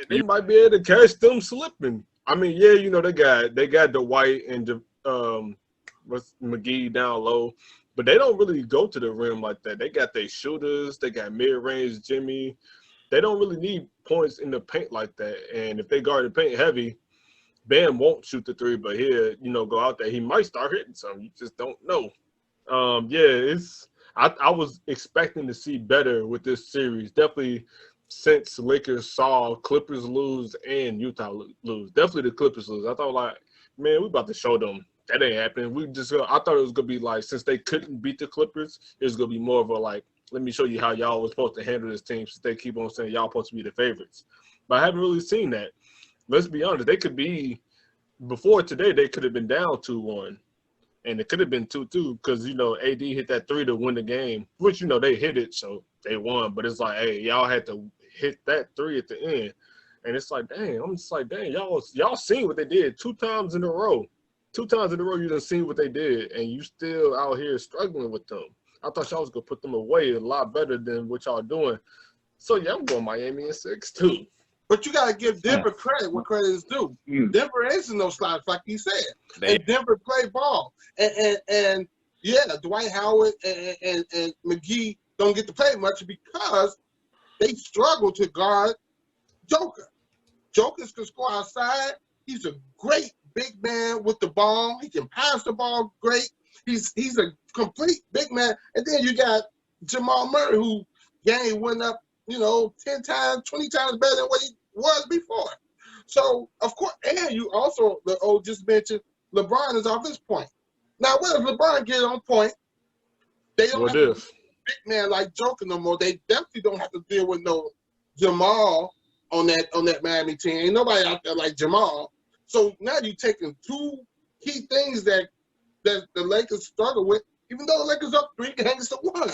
They might be able to catch them slipping. I mean, yeah, you know they got Dwight and McGee down low, but they don't really go to the rim like that. They got their shooters. They got mid-range Jimmy. They don't really need points in the paint like that. And if they guard the paint heavy, Bam won't shoot the three, but he'll, go out there. He might start hitting some. You just don't know. I was expecting to see better with this series. Definitely since Lakers saw Clippers lose and Utah lose. Definitely the Clippers lose. I thought, man, we about to show them. That ain't happening. I thought it was going to be since they couldn't beat the Clippers, it was going to be more of a let me show you how y'all was supposed to handle this team since they keep on saying y'all supposed to be the favorites. But I haven't really seen that. Let's be honest. They could be – before today, they could have been down 2-1. And it could have been 2-2 because, AD hit that three to win the game, which, they hit it, so they won. But it's hey, y'all had to hit that three at the end. And it's dang. I'm just dang, y'all seen what they did 2 times in a row. 2 times in a row you done seen what they did, and you still out here struggling with them. I thought y'all was going to put them away a lot better than what y'all doing. So, yeah, I'm going Miami in 6-2. But you got to give Denver credit where credit is due. Denver is no slouch, like you said. And Denver play ball. And Dwight Howard and McGee don't get to play much because they struggle to guard Joker. Joker can score outside. He's a great big man with the ball. He can pass the ball great. He's a complete big man. And then you got Jamal Murray, who game went up, 10 times, 20 times better than what he was before. So, of course, and you also, just mentioned, LeBron is off his point. Now, what if LeBron get on point? They don't have a big man like Joker no more. They definitely don't have to deal with no Jamal on that Miami team. Ain't nobody out there like Jamal. So now you're taking 2 key things that the Lakers struggle with, even though the Lakers up 3 games to 1.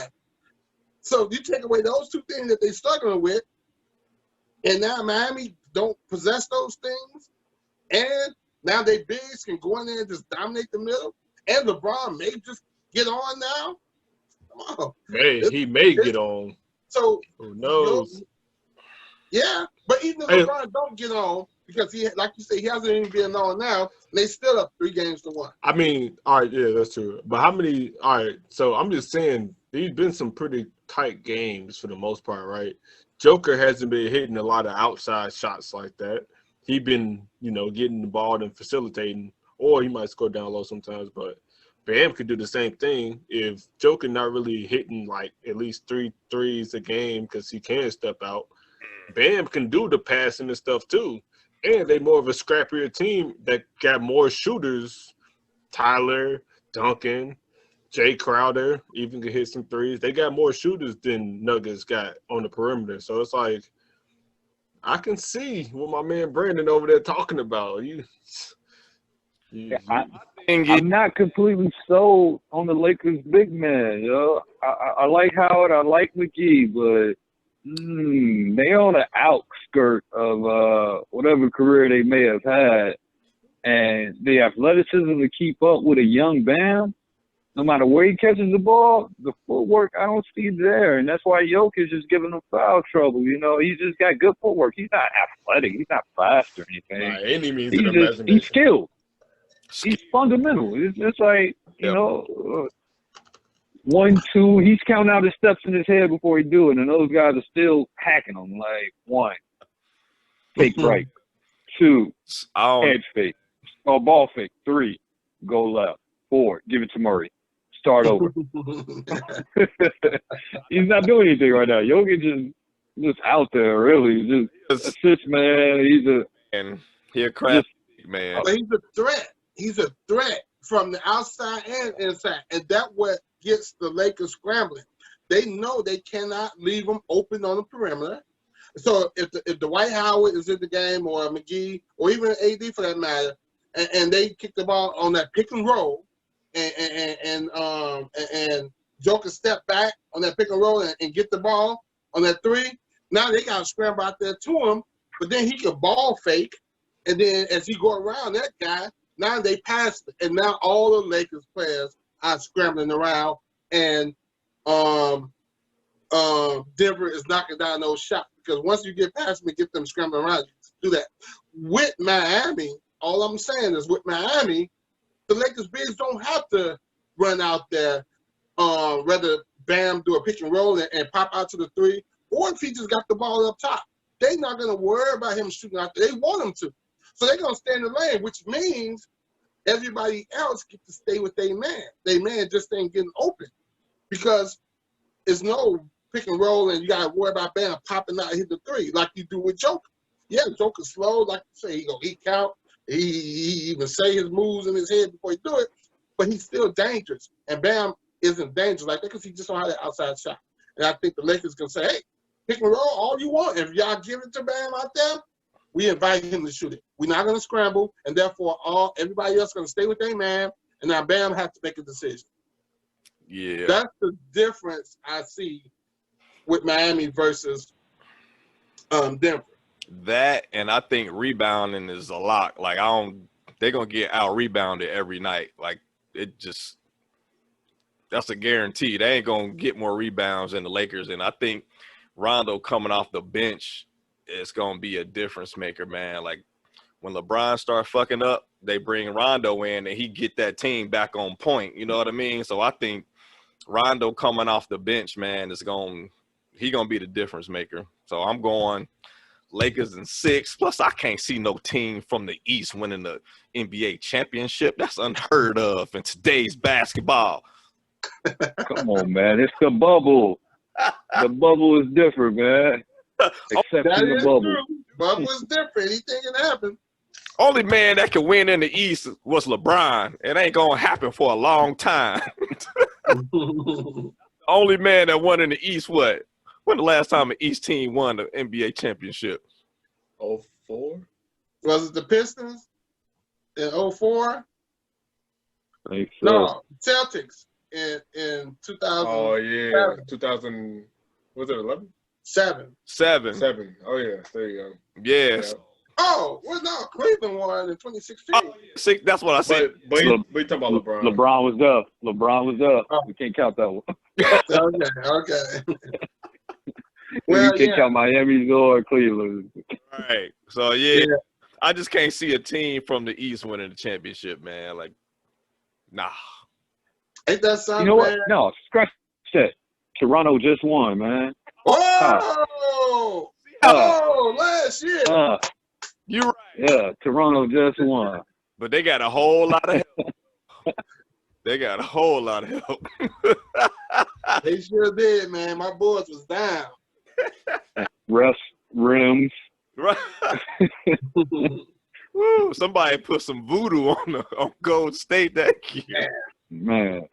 So you take away those 2 things that they're struggling with, and now Miami don't possess those things, and now they bigs can go in there and just dominate the middle, and LeBron may just get on now. Come on. He may get on. So who knows? Yeah, but even if LeBron don't get on, because he, like you say, he hasn't even been on now, and they still up 3 games to 1. I mean, all right, yeah, that's true. But how many? All right, so I'm just saying these been some pretty tight games for the most part, right? Joker hasn't been hitting a lot of outside shots like that. He been, getting the ball and facilitating, or he might score down low sometimes. But Bam could do the same thing if Joker not really hitting at least 3 threes a game because he can step out. Bam can do the passing and stuff too. And they more of a scrappier team that got more shooters. Tyler, Duncan, Jay Crowder even could hit some threes. They got more shooters than Nuggets got on the perimeter. So it's I can see what my man Brandon over there talking about. I'm not completely sold on the Lakers big man, I like Howard, I like McGee, but they on the outskirt of whatever career they may have had, and the athleticism to keep up with a young Bam, no matter where he catches the ball, the footwork I don't see there, and that's why Jokic is giving him foul trouble. He's just got good footwork. He's not athletic. He's not fast or anything. By any means, he's skilled. He's fundamental. It's just like, you know, 1, 2. He's counting out his steps in his head before he do it, and those guys are still hacking him. Like 1, fake right. 2, head fake. Or ball fake. 3, go left. 4, give it to Murray. Start over. He's not doing anything right now. Jokic just out there, really. Just assist, man. And he'll crash, man. But he's a threat. He's a threat from the outside and inside. And that's what gets the Lakers scrambling. They know they cannot leave him open on the perimeter. So if the Dwight Howard is in the game, or McGee, or even AD for that matter, and they kick the ball on that pick and roll, and Joker step back on that pick and roll and get the ball on that 3, now they got to scramble out there to him, but then he can ball fake, and then as he go around that guy, now they pass it, and now all the Lakers players are scrambling around, and Denver is knocking down those shots, because once you get past them and get them scrambling around, you do that. With Miami, all I'm saying is with Miami, the Lakers bigs don't have to run out there, rather Bam do a pick and roll and pop out to the 3, or if he just got the ball up top. They're not going to worry about him shooting out there. They want him to. So they're going to stay in the lane, which means everybody else gets to stay with their man. Their man just ain't getting open, because it's no pick and roll and you got to worry about Bam popping out and hit the 3 like you do with Joker. Yeah, Joker's slow, like you say, he count. He even say his moves in his head before he do it, but he's still dangerous. And Bam isn't dangerous like that because he just don't have that outside shot. And I think the Lakers can say, hey, pick and roll all you want. If y'all give it to Bam out there, we invite him to shoot it. We're not going to scramble, and therefore everybody else is going to stay with their man, and now Bam has to make a decision. Yeah. That's the difference I see with Miami versus Denver. That, and I think rebounding is a lot. Like, they're going to get out rebounded every night. Like, that's a guarantee. They ain't going to get more rebounds than the Lakers. And I think Rondo coming off the bench is going to be a difference maker, man. Like, when LeBron start fucking up, they bring Rondo in and he get that team back on point. You know what I mean? So I think Rondo coming off the bench, man, he going to be the difference maker. So I'm going Lakers in 6. Plus, I can't see no team from the East winning the NBA championship. That's unheard of in today's basketball. Come on, man. It's the bubble. The bubble is different, man. Except in the bubble. True. Bubble is different. Anything can happen. Only man that can win in the East was LeBron. It ain't going to happen for a long time. Only man that won in the East, what? When the last time an East team won the NBA championship? 04? Was it the Pistons in 04? I think so. No, Celtics in 2000. Oh, yeah. 2000, was it 11? 7. 7. Oh, yeah. There you go. Yes. Yeah. Oh, well, no, Cleveland won in 2016. Oh, see, that's what I said. But you talking about LeBron. LeBron was up. LeBron was up. Oh. We can't count that one. Okay. You can't count Miami or Cleveland. Right. So, yeah, I just can't see a team from the East winning the championship, man. Like, nah. Ain't that something, You know what? man? No, scratch that. Toronto just won, man. Oh! Last year. You're right. Yeah, Toronto just won. But they got a whole lot of help. They got a whole lot of help. They sure did, man. My boys was down. Refs, rims. Right. Woo, somebody put some voodoo on Gold State that year. Man.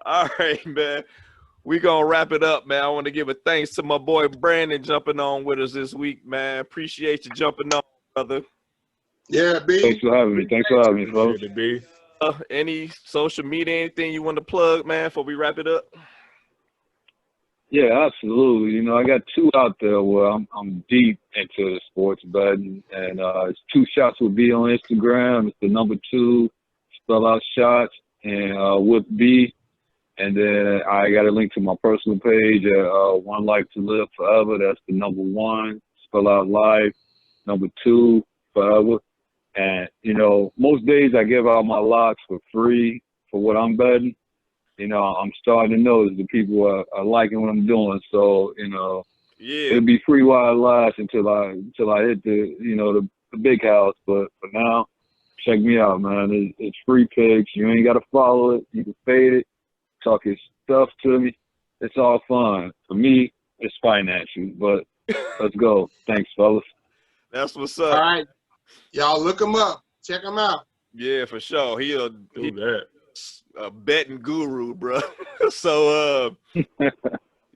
All right, man. We gonna wrap it up, man. I want to give a thanks to my boy Brandon jumping on with us this week, man. Appreciate you jumping on, brother. Yeah, B. Thanks for having me, folks. Good to be. Any social media, anything you want to plug, man, before we wrap it up? Yeah, absolutely. You know, I got 2 out there where I'm deep into the sports betting, and it's 2 Shots will be on Instagram. It's the number 2, spell out shots, and with B. And then I got a link to my personal page at One Life to Live Forever. That's the number 1, spell out life, number 2, forever. And, you know, most days I give out my locks for free for what I'm betting. You know, I'm starting to notice the people are liking what I'm doing. So, you know, Yeah. it'll be free while it lasts until I hit the, you know, the big house. But for now, check me out, man. It's free picks. You ain't got to follow it. You can fade it, talk your stuff to me. It's all fun. For me, it's financial. But let's go. Thanks, fellas. That's what's All up. right. Y'all look him up. Check him out. Yeah, for sure. He Do that. a betting guru, bro. So,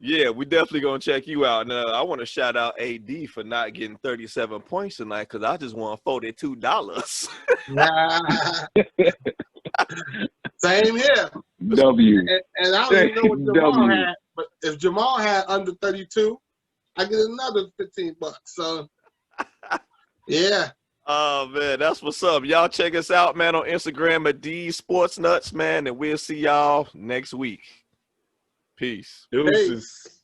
yeah, we definitely gonna check you out. And I want to shout out AD for not getting 37 points tonight because I just won $42. Same here. W. And I don't even know what Jamal had, but if Jamal had under 32, I get another $15. So, yeah. Oh, man, that's what's up. Y'all check us out, man, on Instagram at Deez Sports Nuts, man, and we'll see y'all next week. Peace. Deuces.